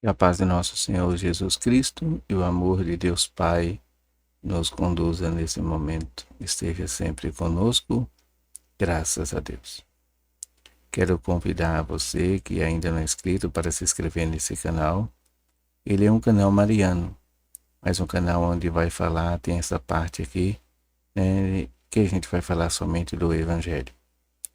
Que a paz de nosso Senhor Jesus Cristo e o amor de Deus Pai nos conduza nesse momento. Esteja sempre conosco, graças a Deus. Quero convidar você que ainda não é inscrito para se inscrever nesse canal. Ele é um canal mariano, mas um canal onde vai falar, tem essa parte aqui, né, que a gente vai falar somente do Evangelho.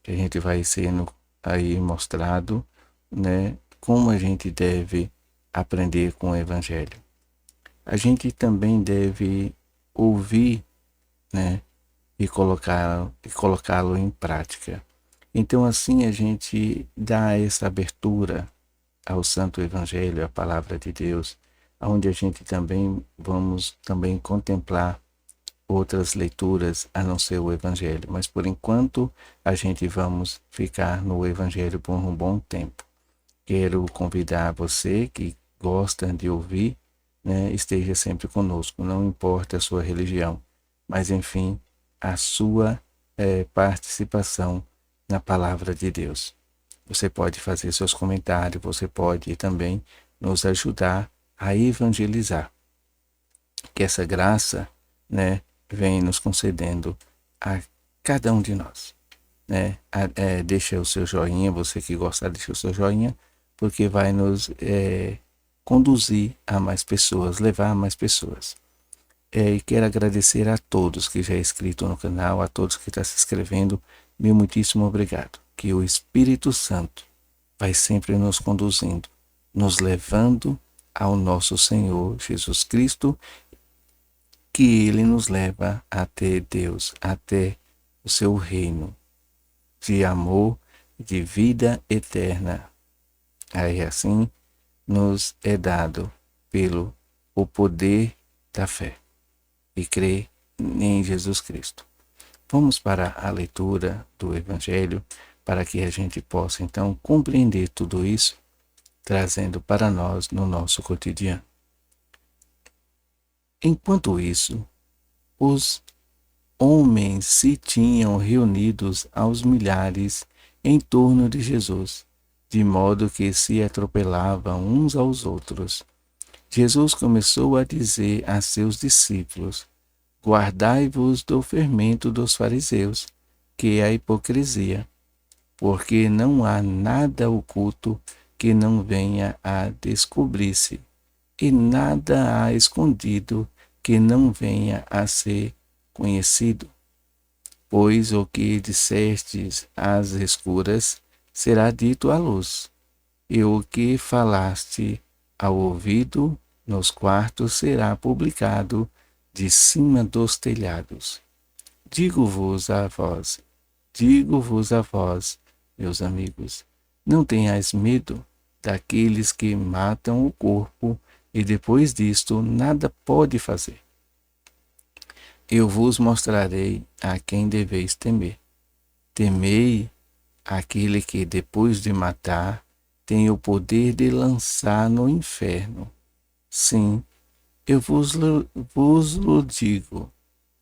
Que a gente vai sendo aí mostrado, né, como a gente deve aprender com o Evangelho. A gente também deve ouvir, né, e colocá-lo em prática. Então assim a gente dá essa abertura ao Santo Evangelho, à palavra de Deus, onde a gente também vamos também contemplar outras leituras a não ser o Evangelho, mas por enquanto a gente vamos ficar no Evangelho por um bom tempo. Quero convidar você que gosta de ouvir, né, esteja sempre conosco, não importa a sua religião, mas enfim, a sua participação na palavra de Deus. Você pode fazer seus comentários, você pode também nos ajudar a evangelizar. Que essa graça, né, vem nos concedendo a cada um de nós. Né? Deixa o seu joinha, você que gosta, deixa o seu joinha, porque vai nos conduzir a mais pessoas, levar a mais pessoas. E quero agradecer a todos que já é inscrito no canal, a todos que estão se inscrevendo, meu muitíssimo obrigado. Que o Espírito Santo vai sempre nos conduzindo, nos levando ao nosso Senhor Jesus Cristo, que Ele nos leva até Deus, até o seu reino de amor, de vida eterna. Aí assim nos é dado pelo o poder da fé e crer em Jesus Cristo. Vamos para a leitura do Evangelho para que a gente possa então compreender tudo isso, trazendo para nós no nosso cotidiano. Enquanto isso, os homens se tinham reunidos aos milhares em torno de Jesus, de modo que se atropelavam uns aos outros. Jesus começou a dizer a seus discípulos: Guardai-vos do fermento dos fariseus, que é a hipocrisia, porque não há nada oculto que não venha a descobrir-se, e nada há escondido que não venha a ser conhecido. Pois o que dissestes às escuras será dito à luz, e o que falaste ao ouvido nos quartos será publicado de cima dos telhados. Digo-vos a vós, digo-vos a vós, meus amigos, não tenhais medo daqueles que matam o corpo e depois disto nada pode fazer. Eu vos mostrarei a quem deveis temer. Temei aquele que, depois de matar, tem o poder de lançar no inferno. Sim, eu vos lo digo,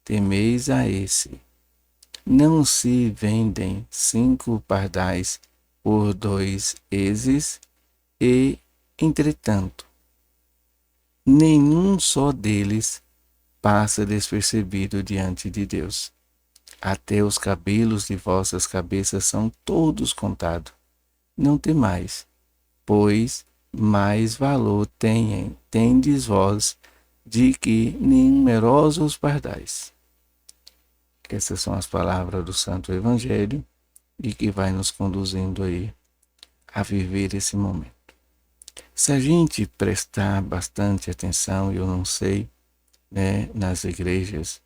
temeis a esse. Não se vendem 5 pardais por 2 ezes, e, entretanto, nenhum só deles passa despercebido diante de Deus. Até os cabelos de vossas cabeças são todos contados. Não temais, pois mais valor tendes vós de que numerosos pardais. Essas são as palavras do Santo Evangelho e que vai nos conduzindo aí a viver esse momento. Se a gente prestar bastante atenção, eu não sei, né, nas igrejas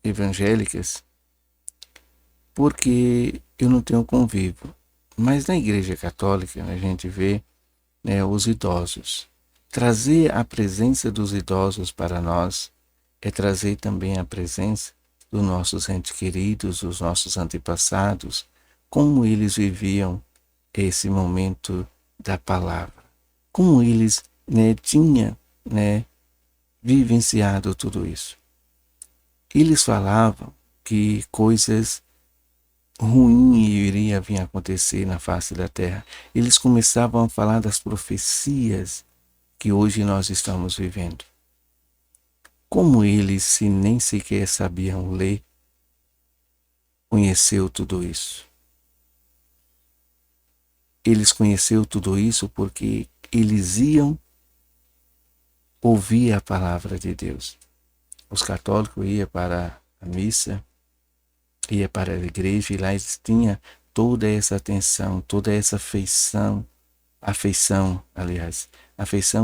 evangélicas, porque eu não tenho convívio. Mas na igreja católica a gente vê, né, os idosos. Trazer a presença dos idosos para nós é trazer também a presença dos nossos entes queridos, dos nossos antepassados, como eles viviam esse momento da palavra, como eles, né, tinham, né, vivenciado tudo isso. Eles falavam que coisas ruim iria vir a acontecer na face da terra. Eles começavam a falar das profecias que hoje nós estamos vivendo. Como eles, se nem sequer sabiam ler, conheceu tudo isso? Eles conheceram tudo isso porque eles iam ouvir a palavra de Deus. Os católicos iam para a missa, ia para a igreja e lá eles tinham toda essa atenção, toda essa afeição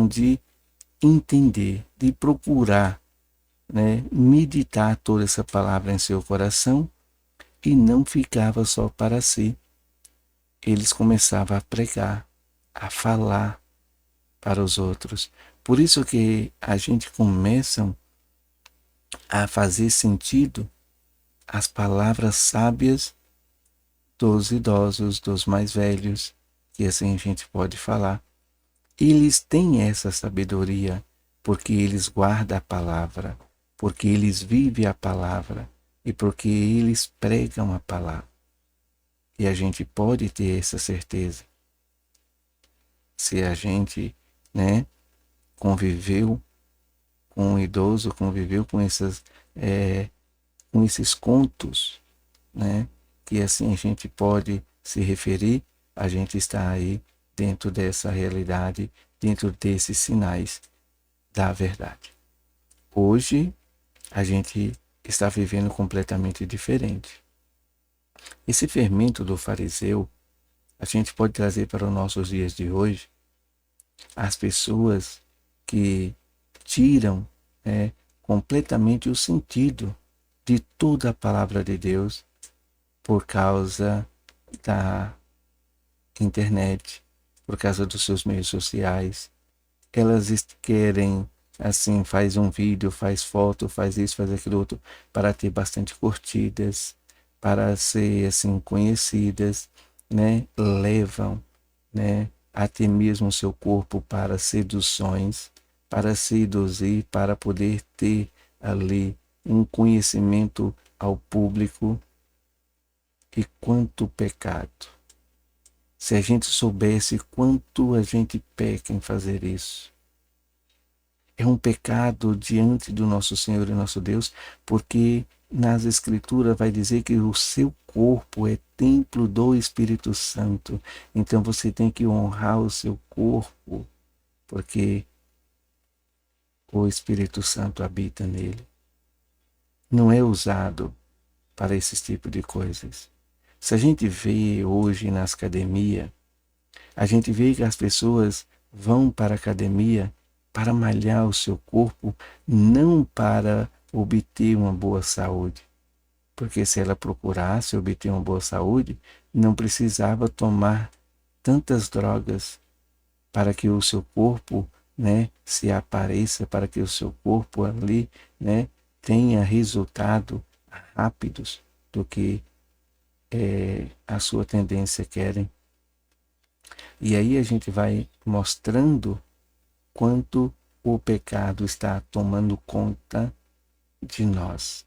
de entender, de procurar, né, meditar toda essa palavra em seu coração e não ficava só para si. Eles começavam a pregar, a falar para os outros. Por isso que a gente começa a fazer sentido as palavras sábias dos idosos, dos mais velhos, que assim a gente pode falar. Eles têm essa sabedoria porque eles guardam a palavra, porque eles vivem a palavra e porque eles pregam a palavra. E a gente pode ter essa certeza se a gente, né, conviveu com um idoso, conviveu com esses contos, né, que assim a gente pode se referir, a gente está aí dentro dessa realidade, dentro desses sinais da verdade. Hoje a gente está vivendo completamente diferente. Esse fermento do fariseu, a gente pode trazer para os nossos dias de hoje as pessoas que tiram, completamente o sentido de toda a palavra de Deus por causa da internet, por causa dos seus meios sociais. Elas querem, assim, faz um vídeo, faz foto, faz isso, faz aquilo outro, para ter bastante curtidas, para ser, assim, conhecidas, né? Levam, né, até mesmo o seu corpo para seduções, para seduzir, para poder ter ali um conhecimento ao público. E quanto pecado! Se a gente soubesse quanto a gente peca em fazer isso. É um pecado diante do nosso Senhor e nosso Deus, porque nas Escrituras vai dizer que o seu corpo é templo do Espírito Santo. Então você tem que honrar o seu corpo, porque o Espírito Santo habita nele. Não é usado para esse tipo de coisas. Se a gente vê hoje nas academias, a gente vê que as pessoas vão para a academia para malhar o seu corpo, não para obter uma boa saúde. Porque se ela procurasse obter uma boa saúde, não precisava tomar tantas drogas para que o seu corpo, né, se apareça, para que o seu corpo ali, né, tenha resultado rápidos do que a sua tendência querem. E aí a gente vai mostrando quanto o pecado está tomando conta de nós.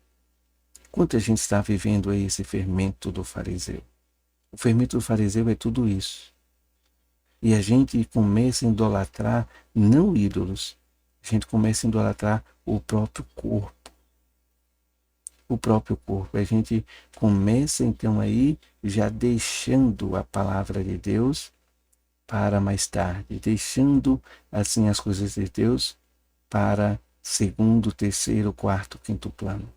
Quanto a gente está vivendo aí esse fermento do fariseu. O fermento do fariseu é tudo isso. E a gente começa a idolatrar não ídolos, a gente começa a idolatrar o próprio corpo. O próprio corpo. A gente começa então aí já deixando a palavra de Deus para mais tarde, deixando assim as coisas de Deus para segundo, terceiro, quarto, quinto plano.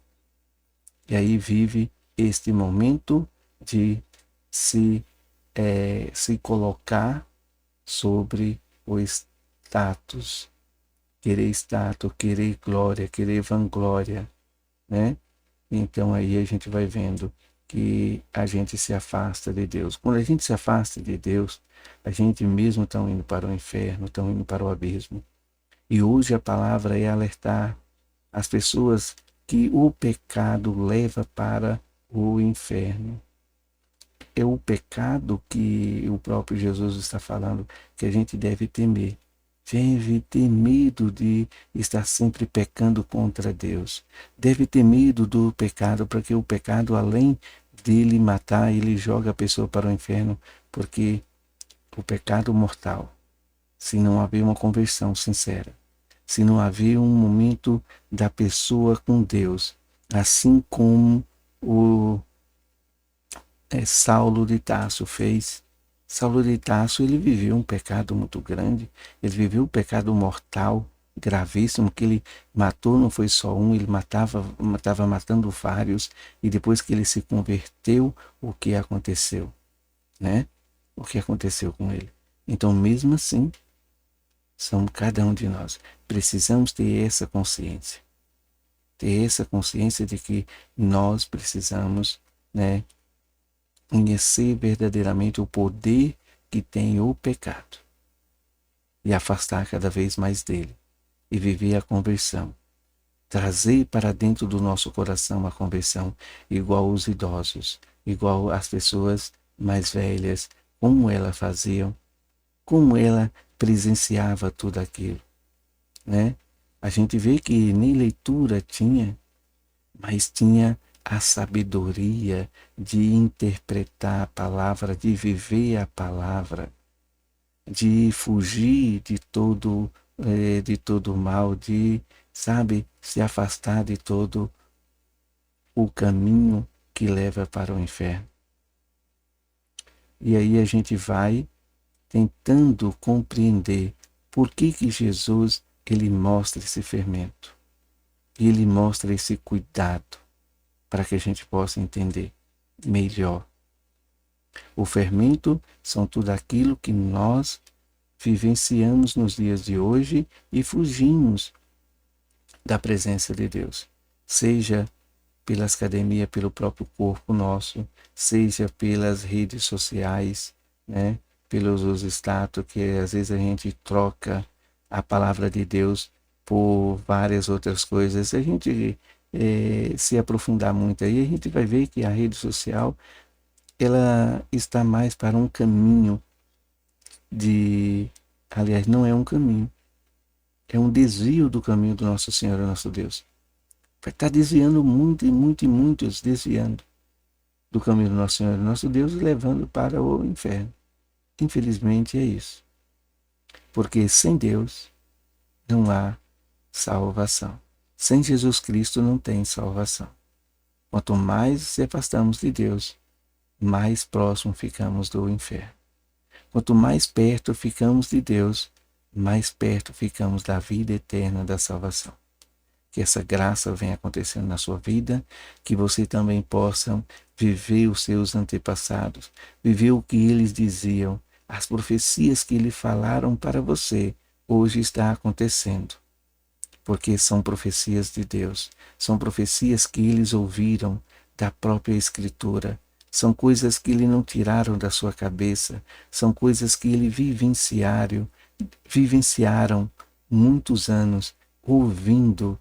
E aí vive este momento de se colocar sobre o status, querer glória, querer vanglória, né? Então aí a gente vai vendo que a gente se afasta de Deus. Quando a gente se afasta de Deus, a gente mesmo está indo para o inferno, estão indo para o abismo. E hoje a palavra é alertar as pessoas que o pecado leva para o inferno. É o pecado que o próprio Jesus está falando que a gente deve temer. Deve ter medo de estar sempre pecando contra Deus. Deve ter medo do pecado, porque o pecado, além dele matar, ele joga a pessoa para o inferno, porque o pecado mortal, se não haver uma conversão sincera, se não haver um momento da pessoa com Deus, assim como o Saulo de Tarso fez. Saulo de Tarso, ele viveu um pecado muito grande, ele viveu um pecado mortal, gravíssimo, que ele matou, não foi só um, ele estava matando vários, e depois que ele se converteu, o que aconteceu, né? O que aconteceu com ele? Então, mesmo assim, são cada um de nós. Precisamos ter essa consciência de que nós precisamos, né, conhecer verdadeiramente o poder que tem o pecado e afastar cada vez mais dele e viver a conversão. Trazer para dentro do nosso coração a conversão, igual os idosos, igual as pessoas mais velhas, como elas faziam, como ela presenciava tudo aquilo, né? A gente vê que nem leitura tinha, mas tinha a sabedoria de interpretar a palavra, de viver a palavra, de fugir de todo mal, de, sabe, se afastar de todo o caminho que leva para o inferno. E aí a gente vai tentando compreender por que Jesus ele mostra esse fermento. E ele mostra esse cuidado para que a gente possa entender melhor. O fermento são tudo aquilo que nós vivenciamos nos dias de hoje e fugimos da presença de Deus. Seja pelas academias, pelo próprio corpo nosso, seja pelas redes sociais, né? Pelos status, que às vezes a gente troca a palavra de Deus por várias outras coisas. Se a gente se aprofundar muito aí, a gente vai ver que a rede social ela está mais para um caminho de... Aliás, não é um caminho, é um desvio do caminho do nosso Senhor e nosso Deus. Vai estar desviando muito e muito e muitos, desviando do caminho do nosso Senhor e nosso Deus, levando para o inferno. Infelizmente é isso. Porque sem Deus não há salvação. Sem Jesus Cristo não tem salvação. Quanto mais se afastamos de Deus, mais próximo ficamos do inferno. Quanto mais perto ficamos de Deus, mais perto ficamos da vida eterna da salvação. Que essa graça venha acontecendo na sua vida, que você também possa viver os seus antepassados, viver o que eles diziam, as profecias que eles falaram para você, hoje está acontecendo. Porque são profecias de Deus, são profecias que eles ouviram da própria Escritura, são coisas que ele não tiraram da sua cabeça, são coisas que ele vivenciaram muitos anos, ouvindo,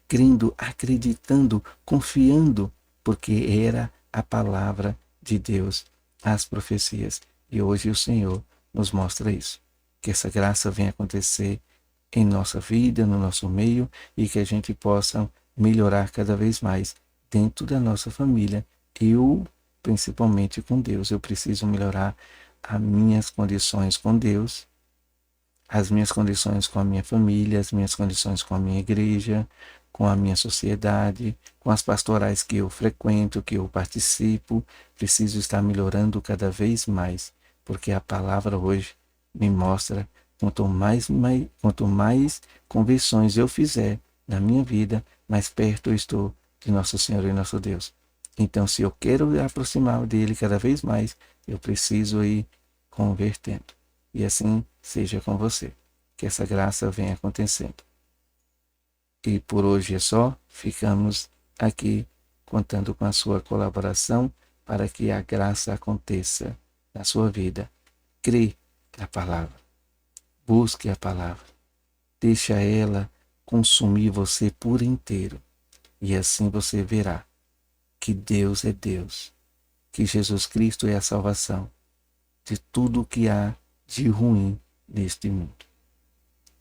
crendo, acreditando, confiando, porque era a palavra de Deus, as profecias. E hoje o Senhor nos mostra isso. Que essa graça venha acontecer em nossa vida, no nosso meio, e que a gente possa melhorar cada vez mais dentro da nossa família. Eu, principalmente com Deus, eu preciso melhorar as minhas condições com Deus, as minhas condições com a minha família, as minhas condições com a minha igreja, com a minha sociedade, com as pastorais que eu frequento, que eu participo. Preciso estar melhorando cada vez mais, porque a palavra hoje me mostra quanto mais conversões eu fizer na minha vida, mais perto eu estou de nosso Senhor e nosso Deus. Então, se eu quero me aproximar dele cada vez mais, eu preciso ir convertendo. E assim seja com você. Que essa graça venha acontecendo. E por hoje é só. Ficamos aqui contando com a sua colaboração para que a graça aconteça na sua vida. Crê na palavra. Busque a palavra. Deixa ela consumir você por inteiro. E assim você verá que Deus é Deus. Que Jesus Cristo é a salvação de tudo o que há de ruim neste mundo.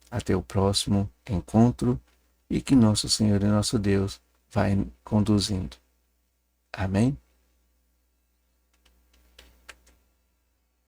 Até o próximo encontro e que nosso Senhor e nosso Deus vai conduzindo. Amém?